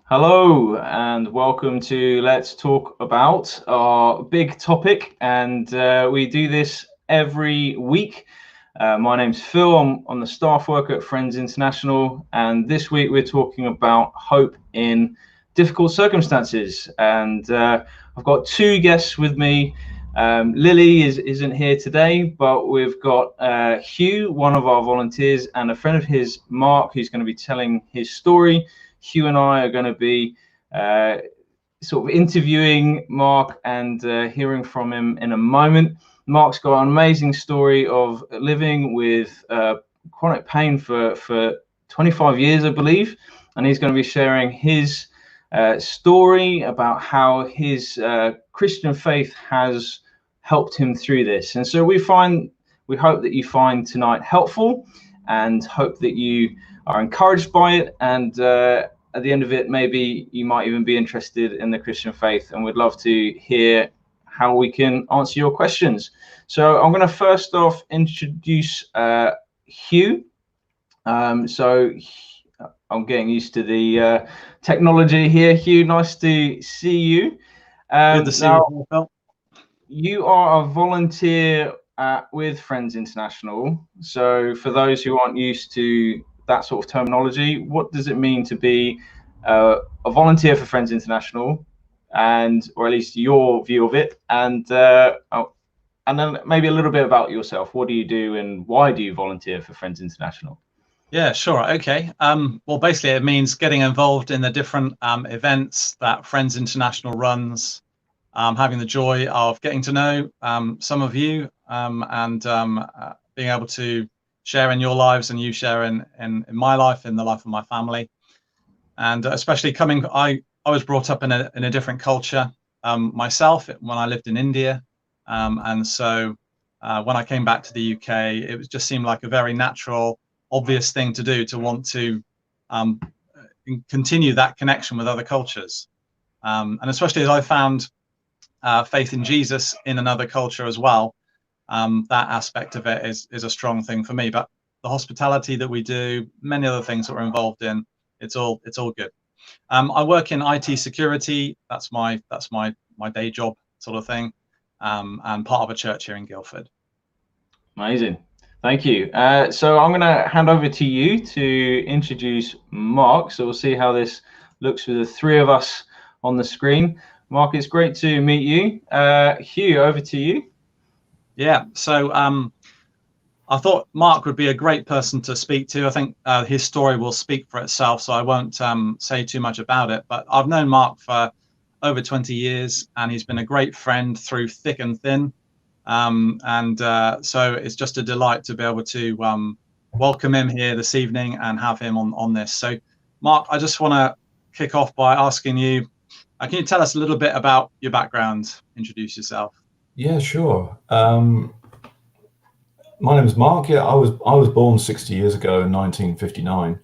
Hello and welcome to Let's Talk About, our big topic, and we do this every week. My name's Phil. I'm the staff worker at Friends International, and this week we're talking about hope in difficult circumstances. And I've got two guests with me. Lily isn't here today, but we've got Hugh, one of our volunteers, and a friend of his, Mark, who's going to be telling his story. Hugh and I are going to be sort of interviewing Mark and hearing from him in a moment. Mark's got an amazing story of living with chronic pain for 25 years, I believe, and he's going to be sharing his story about how his Christian faith has helped him through this. And so we hope that you find tonight helpful and hope that you are encouraged by it, and at the end of it, maybe you might even be interested in the Christian faith, and we'd love to hear how we can answer your questions. So I'm going to first off introduce Hugh. So I'm getting used to the technology here. Hugh, nice to see you. Good to see you, Phil. You are a volunteer with Friends International. So for those who aren't used to that sort of terminology, what does it mean to be a volunteer for Friends International, or at least your view of it, and then maybe a little bit about yourself. What do you do and why do you volunteer for Friends International? Yeah, sure. Okay. Well, basically, it means getting involved in the different events that Friends International runs, having the joy of getting to know some of you, and being able to share in your lives, and you share in my life, in the life of my family. And especially I was brought up in a different culture myself when I lived in India, and so when I came back to the UK, it just seemed like a very natural, obvious thing to do, to want to continue that connection with other cultures, and especially as I found faith in Jesus in another culture as well. That aspect of it is a strong thing for me. But the hospitality that we do, many other things that we're involved in, it's all good. I work in IT security. That's my day job, sort of thing, and part of a church here in Guildford. Amazing, thank you. So I'm going to hand over to you to introduce Mark. So we'll see how this looks with the three of us on the screen. Mark, it's great to meet you. Hugh, over to you. Yeah. So I thought Mark would be a great person to speak to. I think his story will speak for itself, so I won't say too much about it. But I've known Mark for over 20 years, and he's been a great friend through thick and thin. So it's just a delight to be able to welcome him here this evening and have him on this. So, Mark, I just want to kick off by asking you, can you tell us a little bit about your background? Introduce yourself. Yeah, sure. My name is Mark. Yeah, I was born 60 years ago in 1959.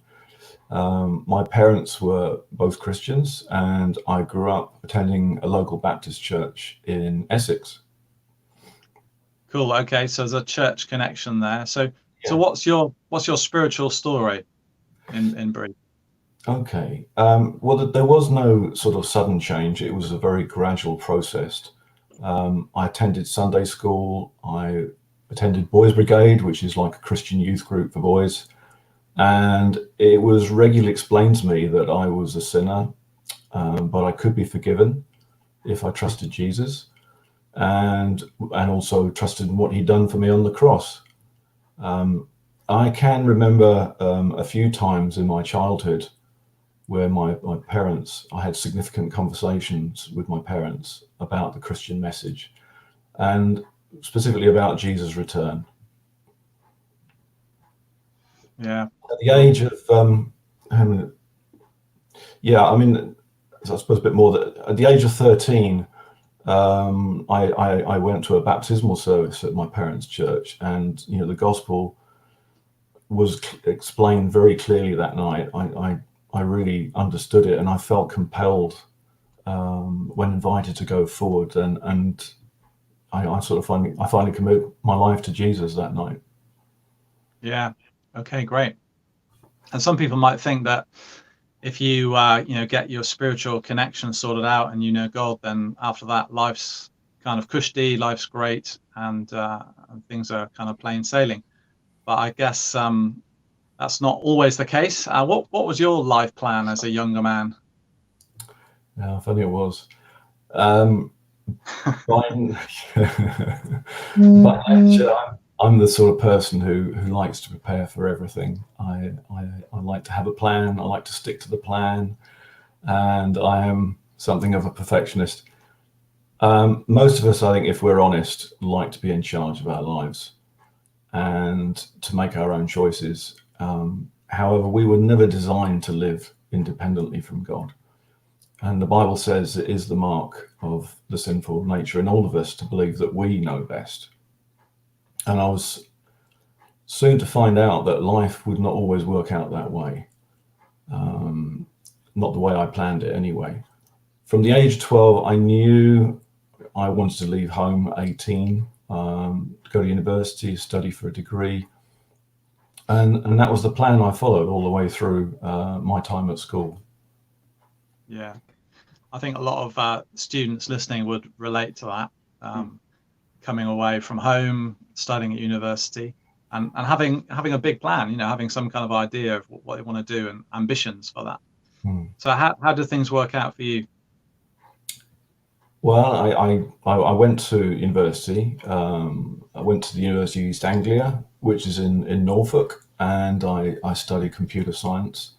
My parents were both Christians, and I grew up attending a local Baptist church in Essex. Cool. Okay, so there's a church connection there. So what's your spiritual story in brief? Okay. Well, there was no sort of sudden change. It was a very gradual process. I attended Sunday school. I attended Boys Brigade, which is like a Christian youth group for boys. And it was regularly explained to me that I was a sinner, but I could be forgiven if I trusted Jesus, and also trusted in what he'd done for me on the cross. I can remember a few times in my childhood where I had significant conversations with my parents about the Christian message, and specifically about Jesus' return. Yeah. At the age of, I suppose a bit more. At the age of 13, I went to a baptismal service at my parents' church, and the gospel was explained very clearly that night. I really understood it, and I felt compelled when invited to go forward, and I finally committed my life to Jesus that night. Yeah. Okay, great. And some people might think that if you get your spiritual connection sorted out and you know God, then after that life's kind of cushy, life's great, and things are kind of plain sailing. But I guess that's not always the case. What was your life plan as a younger man? Yeah, I think it was. By nature, I'm the sort of person who likes to prepare for everything. I like to have a plan. I like to stick to the plan, and I am something of a perfectionist. Most of us, I think, if we're honest, like to be in charge of our lives and to make our own choices. However, we were never designed to live independently from God. And the Bible says it is the mark of the sinful nature in all of us to believe that we know best. And I was soon to find out that life would not always work out that way. Not the way I planned it anyway. From the age of 12, I knew I wanted to leave home at 18, go to university, study for a degree. And that was the plan I followed all the way through my time at school. Yeah, I think a lot of students listening would relate to that, coming away from home, studying at university, and having a big plan, having some kind of idea of what they want to do and ambitions for that. So how did things work out for you? Well, I went to university. I went to the University of East Anglia, which is in Norfolk, and I studied computer science.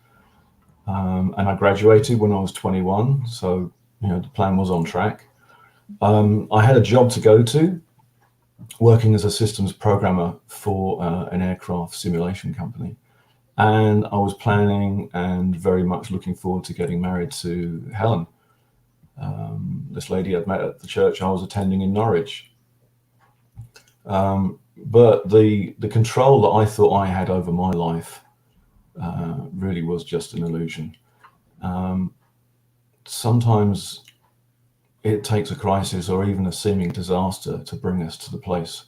And I graduated when I was 21, so the plan was on track. I had a job to go to, working as a systems programmer for an aircraft simulation company. And I was planning and very much looking forward to getting married to Helen, this lady I'd met at the church I was attending in Norwich. But the control that I thought I had over my life really was just an illusion. Sometimes it takes a crisis or even a seeming disaster to bring us to the place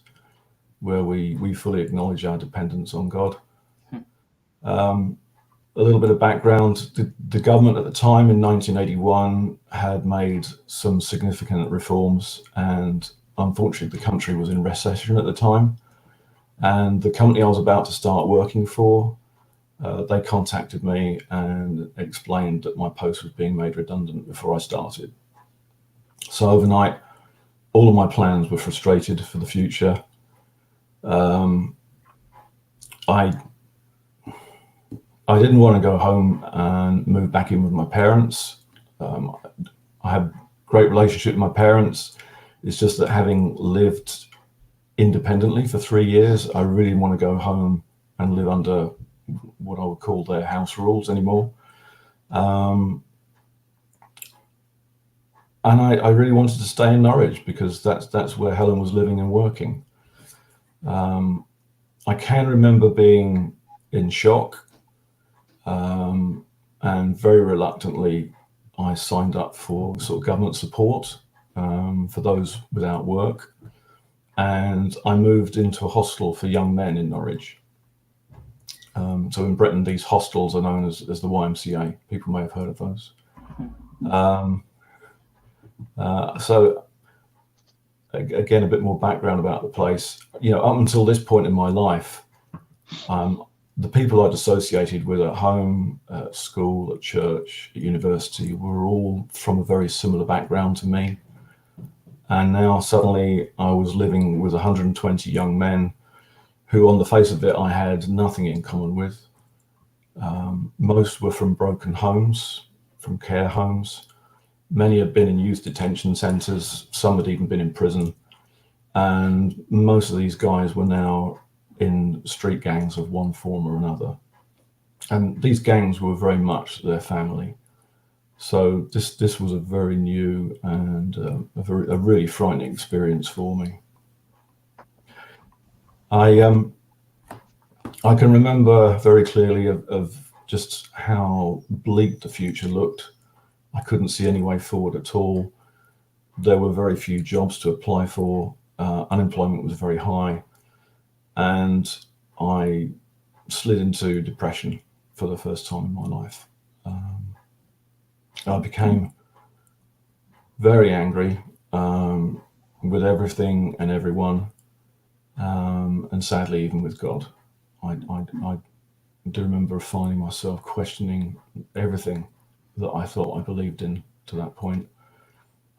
where we fully acknowledge our dependence on God. A little bit of background, the government at the time in 1981 had made some significant reforms, and unfortunately the country was in recession at the time. And the company I was about to start working for, they contacted me and explained that my post was being made redundant before I started. So overnight, all of my plans were frustrated for the future. I didn't want to go home and move back in with my parents. I had a great relationship with my parents. It's just that having lived independently for 3 years, I really didn't want to go home and live under what I would call their house rules anymore. And I really wanted to stay in Norwich because that's where Helen was living and working. I can remember being in shock, and very reluctantly I signed up for sort of government support for those without work, and I moved into a hostel for young men in Norwich. So in Britain, these hostels are known as the YMCA. People may have heard of those. So again, a bit more background about the place. Up until this point in my life, the people I'd associated with at home, at school, at church, at university were all from a very similar background to me. And now suddenly I was living with 120 young men who on the face of it I had nothing in common with. Most were from broken homes, from care homes. Many had been in youth detention centres, some had even been in prison. And most of these guys were now in street gangs of one form or another. And these gangs were very much their family. So this was a very new and a really frightening experience for me. I can remember very clearly of just how bleak the future looked. I couldn't see any way forward at all. There were very few jobs to apply for. Unemployment was very high. And I slid into depression for the first time in my life. I became very angry with everything and everyone, and sadly even with God. I do remember finding myself questioning everything that I thought I believed in to that point.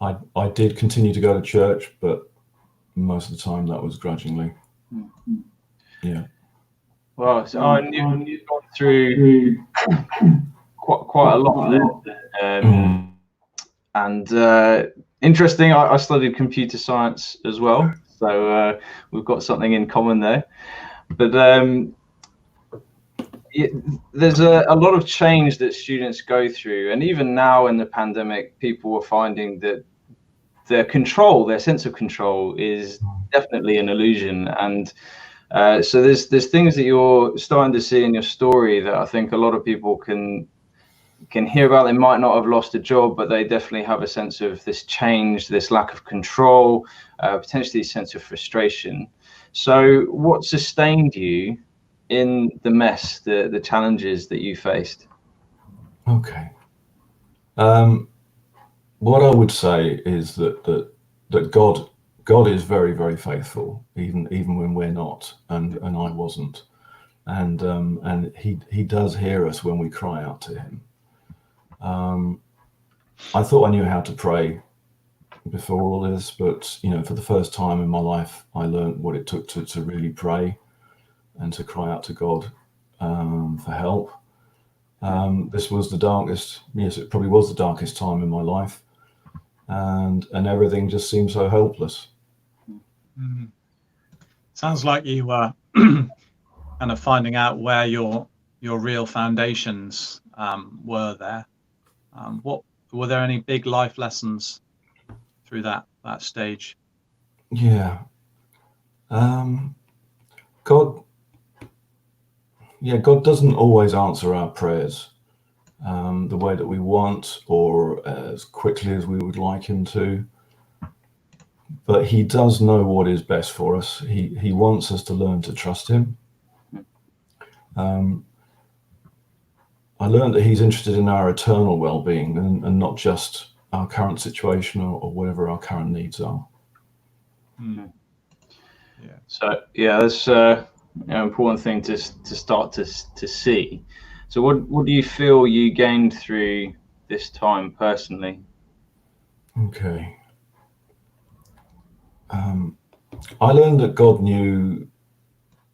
I did continue to go to church, but most of the time that was grudgingly. Yeah. Well, so you've gone through quite a lot there. And interesting, I studied computer science as well, so we've got something in common there. But there's a lot of change that students go through, and even now in the pandemic, people are finding that their sense of control is definitely an illusion. And so there's things that you're starting to see in your story that I think a lot of people can hear about. They might not have lost a job, but they definitely have a sense of this change, this lack of control, potentially a sense of frustration. So what sustained you in the mess, the challenges that you faced? Okay. What I would say is that God is very, very faithful, even when we're not, and I wasn't, and he does hear us when we cry out to him. I thought I knew how to pray before all this, but for the first time in my life, I learned what it took to really pray and to cry out to God for help. This was the darkest, yes, it probably was the darkest time in my life, and everything just seemed so helpless. Sounds like you were kind of finding out where your real foundations were there. What were there any big life lessons through that stage? Yeah. God doesn't always answer our prayers the way that we want or as quickly as we would like him to. But he does know what is best for us. He wants us to learn to trust him. I learned that he's interested in our eternal well-being and not just our current situation or whatever our current needs are. Yeah. So yeah, that's an important thing to start to see. So what do you feel you gained through this time personally? Okay. I learned that God knew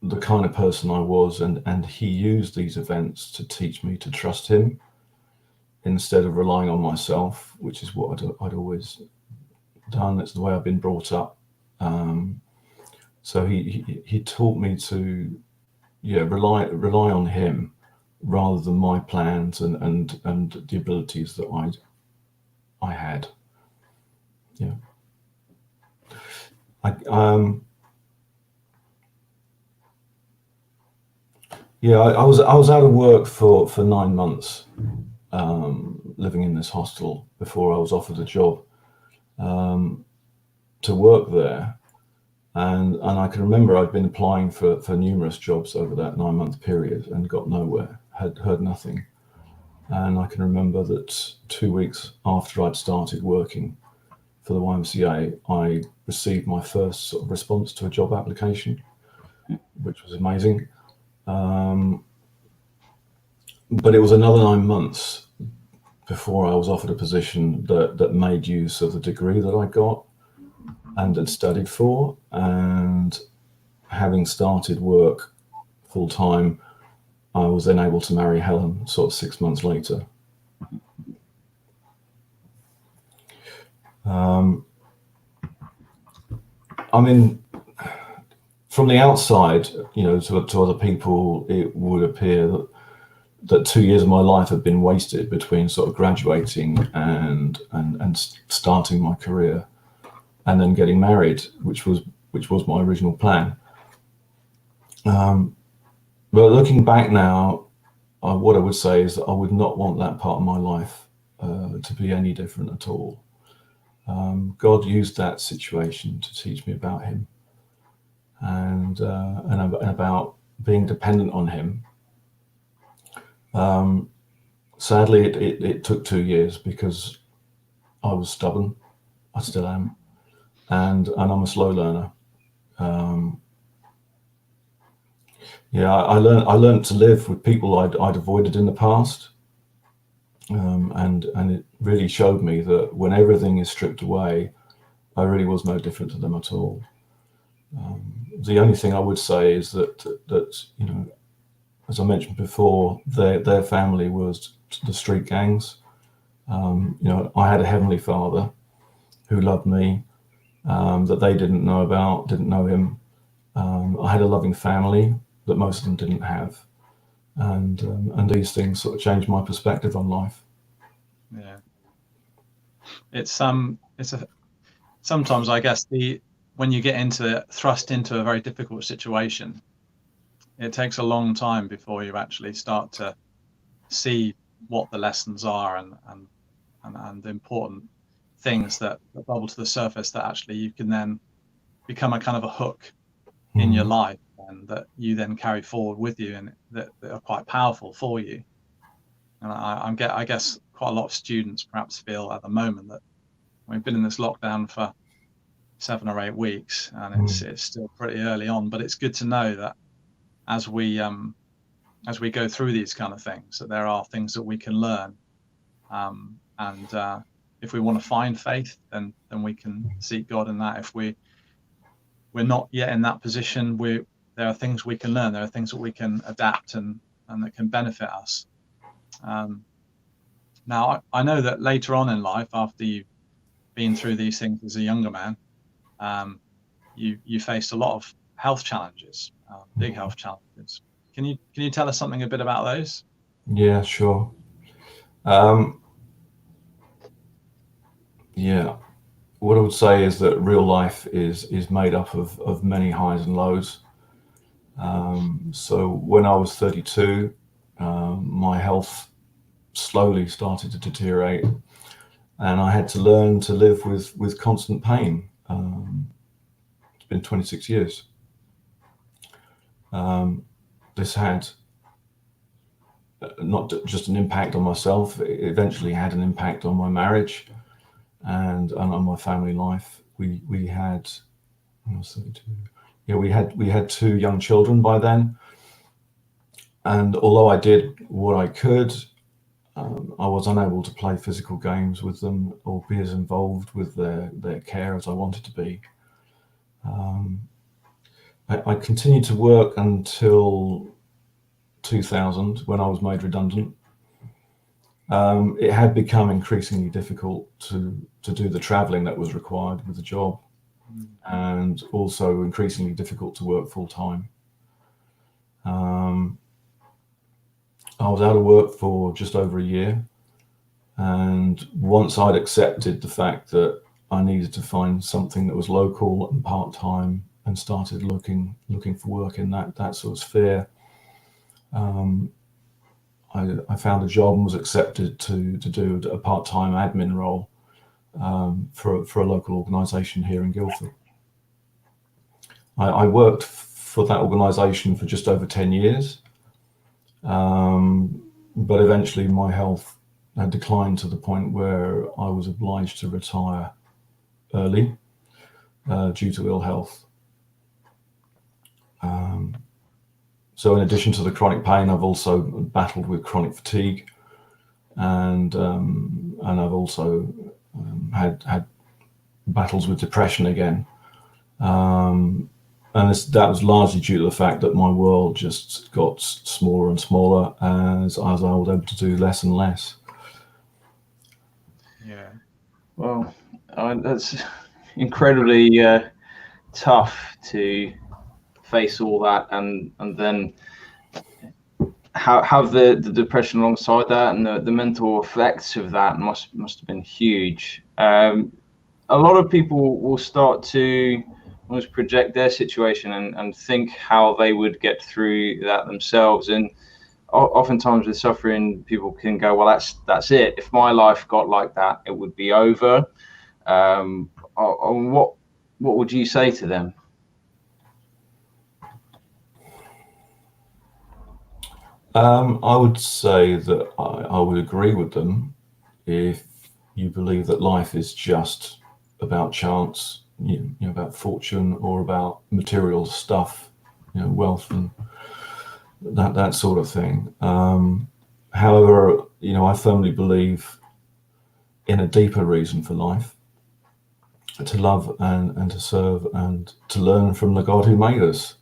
the kind of person I was, and he used these events to teach me to trust him instead of relying on myself, which is what I'd always done. It's the way I've been brought up. So he taught me to rely on him rather than my plans and the abilities that I had. Yeah. I was out of work for 9 months, living in this hostel before I was offered a job to work there, and I can remember I'd been applying for numerous jobs over that 9-month period and got nowhere, had heard nothing, and I can remember that 2 weeks after I'd started working for the YMCA, I received my first sort of response to a job application, which was amazing. But it was another 9 months before I was offered a position that made use of the degree that I got and had studied for. And having started work full time, I was then able to marry Helen sort of 6 months later. I mean, from the outside, to other people, it would appear that 2 years of my life had been wasted between sort of graduating and starting my career, and then getting married, which was my original plan. But looking back now, what I would say is that I would not want that part of my life to be any different at all. God used that situation to teach me about him and about being dependent on him. Sadly, it took 2 years because I was stubborn. I still am, and I'm a slow learner. I learned to live with people I'd avoided in the past, and it really showed me that when everything is stripped away, I really was no different to them at all. The only thing I would say is that you know, as I mentioned before, their family was the street gangs. You know, I had a heavenly Father who loved me, that they didn't know about, didn't know him. I had a loving family that most of them didn't have, and these things sort of changed my perspective on life. Yeah, it's a sometimes I guess when you get thrust into a very difficult situation, it takes a long time before you actually start to see what the lessons are and the important things that bubble to the surface that actually you can then become a kind of a hook in your life, and that you then carry forward with you, and that are quite powerful for you. And I guess quite a lot of students perhaps feel at the moment that we've been in this lockdown for 7 or 8 weeks, and it's still pretty early on, but it's good to know that as we go through these kind of things, that there are things that we can learn, and if we want to find faith, then we can seek God in that. If we're not yet in that position, there are things we can learn, there are things that we can adapt and that can benefit us. Now I know that later on in life, after you've been through these things as a younger man, you faced a lot of health challenges, big health challenges. Can you tell us something a bit about those? Yeah, sure. Yeah, what I would say is that real life is made up of many highs and lows. So when I was 32, my health slowly started to deteriorate, and I had to learn to live with constant pain. It's been 26 years. This had not just an impact on myself, it eventually had an impact on my marriage and on my family life. We had, I was 32. Yeah, we had 2 young children by then, and although I did what I could, I was unable to play physical games with them or be as involved with their care as I wanted to be. I continued to work until 2000, when I was made redundant. It had become increasingly difficult to do the traveling that was required with the job, and also increasingly difficult to work full time. I was out of work for just over a year, and once I'd accepted the fact that I needed to find something that was local and part-time, and started looking for work in that sort of sphere, I found a job and was accepted to do a part-time admin role for a local organisation here in Guildford. I worked for that organisation for just over 10 years, but eventually my health had declined to the point where I was obliged to retire early due to ill health. So in addition to the chronic pain, I've also battled with chronic fatigue, and I've also had battles with depression again. And that was largely due to the fact that my world just got smaller and smaller as I was able to do less and less. Yeah. Well, that's incredibly tough to face all that, and then have the depression alongside that, and the mental effects of that must have been huge. A lot of people will start to almost project their situation and think how they would get through that themselves, and oftentimes with suffering, people can go, well, that's it. If my life got like that, it would be over. What would you say to them? I would say that I would agree with them if you believe that life is just about chance, about fortune or about material stuff, wealth and that sort of thing. However, I firmly believe in a deeper reason for life, to love and to serve and to learn from the God who made us.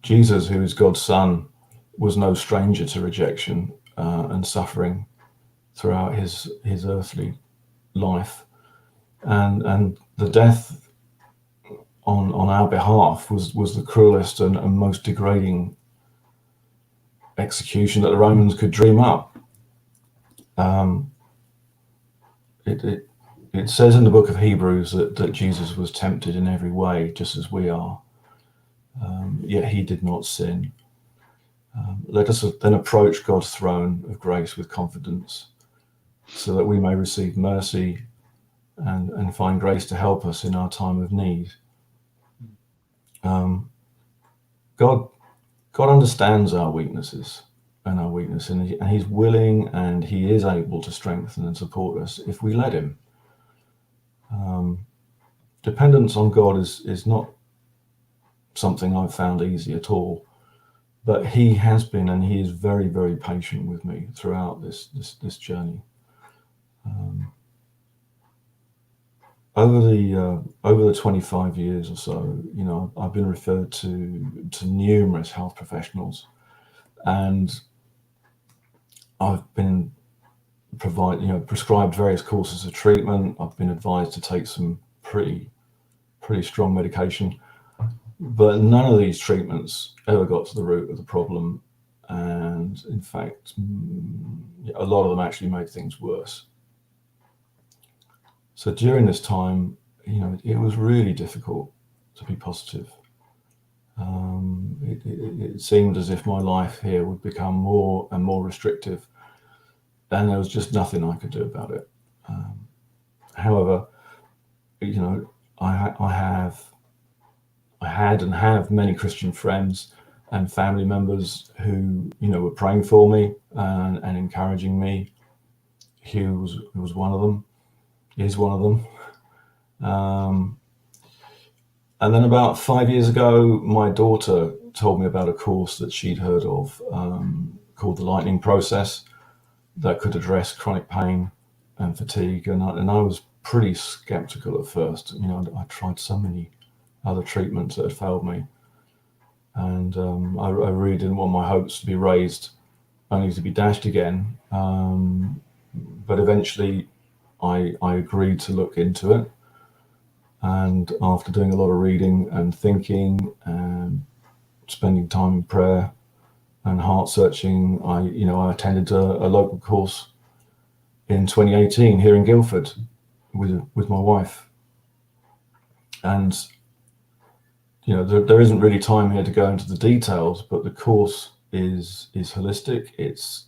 Jesus, who is God's son, was no stranger to rejection and suffering throughout his earthly life, and the death on our behalf was the cruelest and most degrading execution that the Romans could dream up. It says in the book of Hebrews that Jesus was tempted in every way, just as we are, yet he did not sin. Let us then approach God's throne of grace with confidence, so that we may receive mercy and find grace to help us in our time of need. God understands our weaknesses and our weakness, and he's willing and he is able to strengthen and support us if we let him. Dependence on God is not something I've found easy at all, but he has been, and he is very, very patient with me throughout this journey. Over the 25 years or so, I've been referred to numerous health professionals, and I've been prescribed various courses of treatment. I've been advised to take some pretty strong medication, but none of these treatments ever got to the root of the problem, and in fact, a lot of them actually made things worse. So during this time, it was really difficult to be positive. It seemed as if my life here would become more and more restrictive, and there was just nothing I could do about it. However, I had and have many Christian friends and family members who, were praying for me and encouraging me. Hugh was one of them. Is one of them. And then about 5 years ago, my daughter told me about a course that she'd heard of called the Lightning Process that could address chronic pain and fatigue. And I was pretty skeptical at first. I tried so many other treatments that had failed me. And I really didn't want my hopes to be raised only to be dashed again. But eventually I agreed to look into it. And after doing a lot of reading and thinking and spending time in prayer and heart searching, I attended a local course in 2018 here in Guildford with my wife. And there isn't really time here to go into the details, but the course is holistic. It's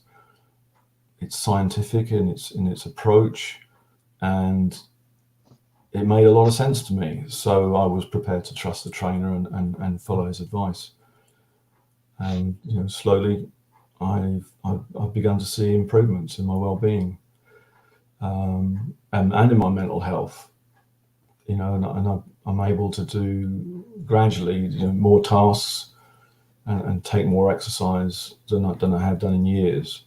scientific in its approach, and it made a lot of sense to me. So I was prepared to trust the trainer and follow his advice. And slowly, I've begun to see improvements in my well-being and in my mental health. And I'm able to do gradually more tasks and take more exercise than I have done in years.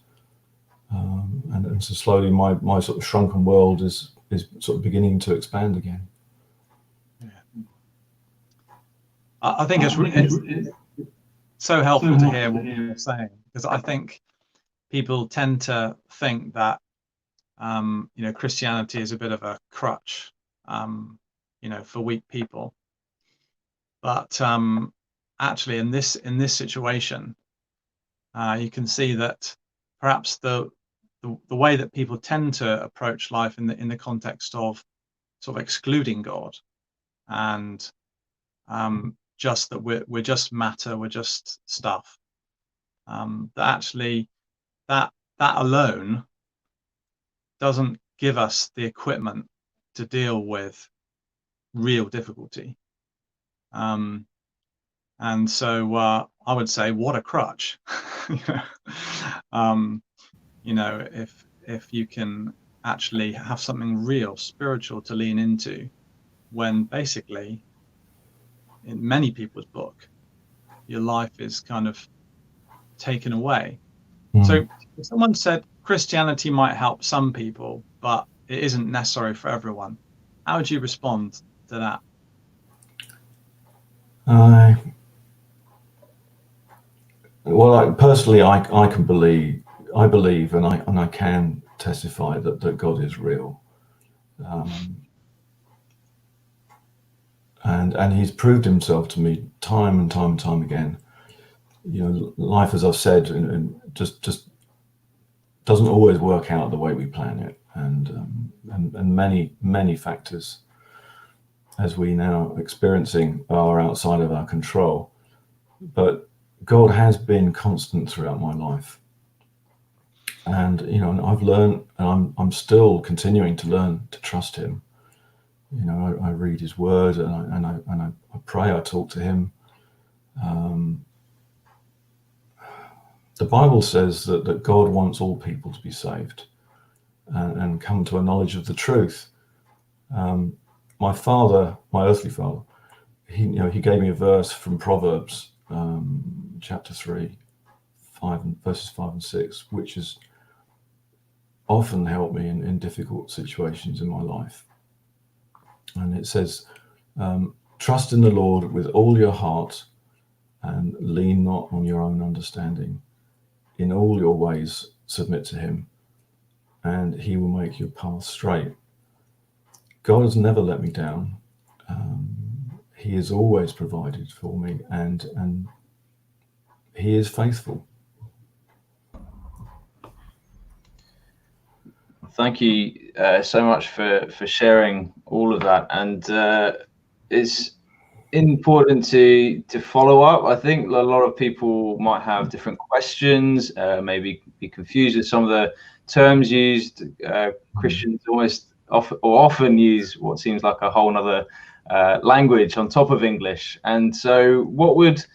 And so slowly, my sort of shrunken world is sort of beginning to expand again. Yeah. I think it's so helpful to hear what you're saying, because I think people tend to think that Christianity is a bit of a crutch, for weak people. But actually, in this situation, you can see that perhaps the way that people tend to approach life in the context of sort of excluding God and just that we're just matter, we're just stuff. That actually that alone doesn't give us the equipment to deal with real difficulty. And so I would say, what a crutch. You know, if you can actually have something real, spiritual to lean into, when basically, in many people's book, your life is kind of taken away. So if someone said Christianity might help some people, but it isn't necessary for everyone, how would you respond to that? Well, personally, I believe, and I can testify that God is real, and He's proved Himself to me time and time again. You know, life, as I've said, and just doesn't always work out the way we plan it, and many factors, as we now experiencing, are outside of our control. But God has been constant throughout my life, and you know, and I've learned, and I'm still continuing to learn to trust Him. You know, I read His Word, and I pray, I talk to Him. The Bible says that God wants all people to be saved and come to a knowledge of the truth. My father, my earthly father, he gave me a verse from Proverbs, chapter 3, verses 5 and 6, which has often helped me in difficult situations in my life. And it says, trust in the Lord with all your heart and lean not on your own understanding. In all your ways submit to Him, and He will make your path straight. God has never let me down. He has always provided for me, and He is faithful. Thank you so much for sharing all of that, and it's important to follow up. I think a lot of people might have different questions, maybe be confused with some of the terms used. Christians often use what seems like a whole other language on top of English. And so what would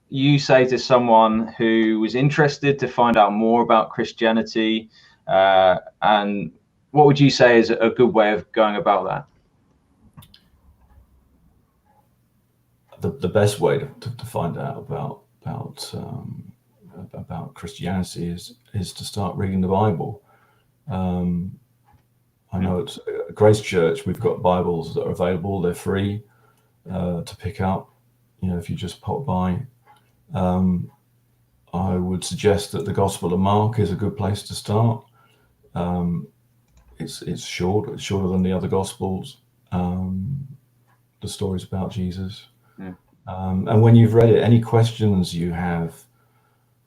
you say to someone who was interested to find out more about Christianity, and what would you say is a good way of going about that? The best way to find out about Christianity is to start reading the Bible. I know at Grace Church we've got Bibles that are available. They're free to pick up. You know, if you just pop by. I would suggest that the Gospel of Mark is a good place to start. It's shorter than the other Gospels. The stories about Jesus. And when you've read it, any questions you have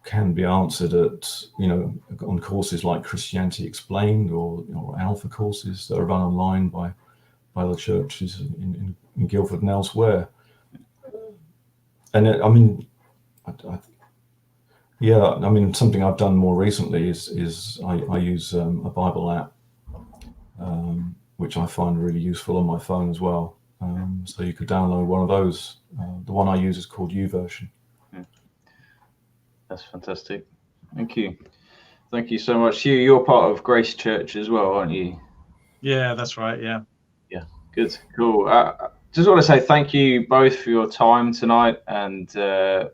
can be answered on courses like Christianity Explained or Alpha courses that are run online by the churches in Guildford and elsewhere. And something I've done more recently is I use a Bible app, which I find really useful on my phone as well. So you could download one of those. The one I use is called YouVersion. That's fantastic. Thank you. Thank you so much. Hugh, you're part of Grace Church as well, aren't you? Yeah, that's right. Yeah. Yeah. Good. Cool. Just want to say thank you both for your time tonight. And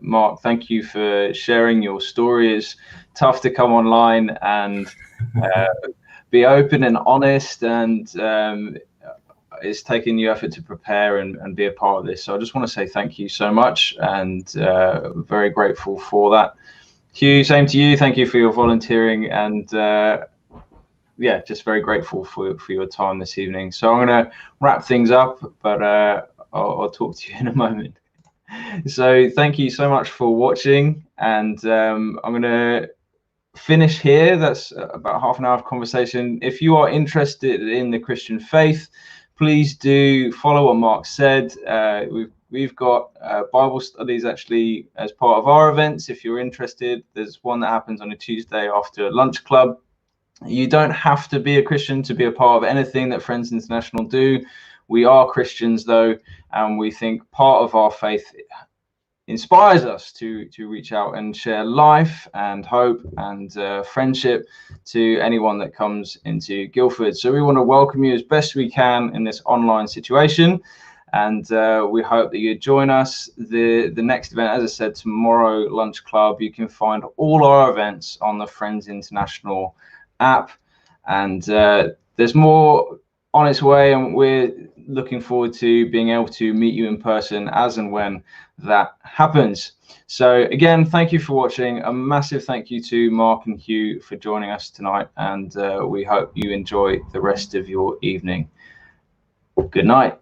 Mark, thank you for sharing your story. It's tough to come online and be open and honest, and it's taken you effort to prepare and be a part of this. So I just want to say thank you so much, and very grateful for that. Hugh, same to you. Thank you for your volunteering, and just very grateful for your time this evening. So I'm going to wrap things up, but I'll talk to you in a moment. So thank you so much for watching, and I'm going to finish here. That's about half an hour of conversation. If you are interested in the Christian faith, please do follow what Mark said. We've got Bible studies actually as part of our events. If you're interested, there's one that happens on a Tuesday after lunch club. You don't have to be a Christian to be a part of anything that Friends International do. We are Christians though, and we think part of our faith inspires us to reach out and share life and hope and friendship to anyone that comes into Guildford. So we want to welcome you as best we can in this online situation, and we hope that you join us. The next event, as I said, tomorrow, Lunch Club. You can find all our events on the Friends International app, and there's more on its way, and we're looking forward to being able to meet you in person as and when that happens. So again, thank you for watching. A massive thank you to Mark and Hugh for joining us tonight, and we hope you enjoy the rest of your evening. Good night.